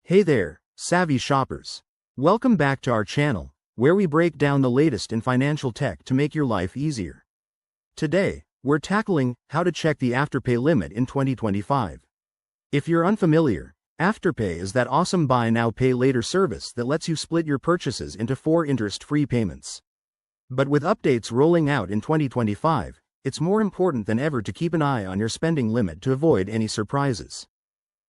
Hey there, savvy shoppers. Welcome back to our channel, where we break down the latest in financial tech to make your life easier. Today, we're tackling how to check the Afterpay limit in 2025. If you're unfamiliar, Afterpay is that awesome buy now pay later service that lets you split your purchases into 4 interest-free payments. But with updates rolling out in 2025, it's more important than ever to keep an eye on your spending limit to avoid any surprises.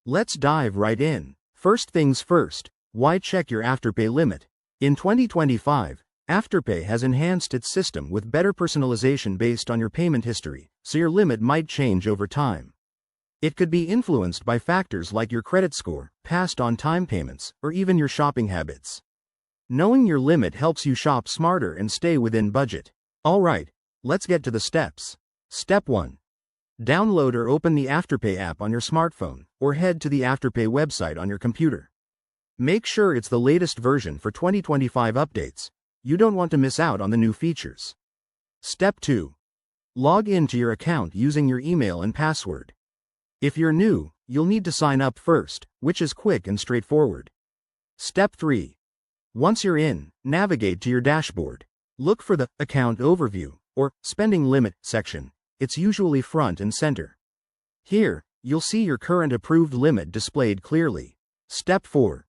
Let's dive right in. First things first, why check your Afterpay limit? In 2025, Afterpay has enhanced its system with better personalization based on your payment history, so your limit might change over time. It could be influenced by factors like your credit score, past on-time payments, or even your shopping habits. Knowing your limit helps you shop smarter and stay within budget. Alright, let's get to the steps. Step 1. Download or open the Afterpay app on your smartphone, or head to the Afterpay website on your computer. Make sure it's the latest version for 2025 updates. You don't want to miss out on the new features. Step 2. Log into your account using your email and password. If you're new, you'll need to sign up first, which is quick and straightforward. Step 3. Once you're in, navigate to your dashboard. Look for the Account Overview, or Spending Limit section. It's usually front and center. Here, you'll see your current approved limit displayed clearly. Step 4.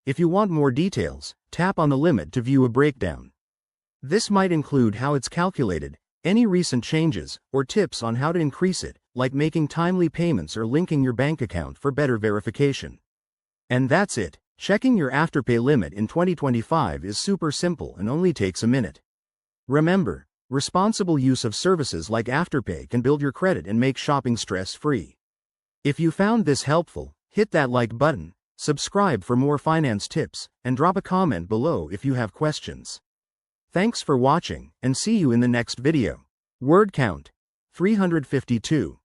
If you want more details, tap on the limit to view a breakdown. This might include how it's calculated, any recent changes, or tips on how to increase it, like making timely payments or linking your bank account for better verification. And that's it. Checking your Afterpay limit in 2025 is super simple and only takes a minute. Remember, responsible use of services like Afterpay can build your credit and make shopping stress-free. If you found this helpful, hit that like button, subscribe for more finance tips, and drop a comment below if you have questions. Thanks for watching, and see you in the next video. Word count: 352.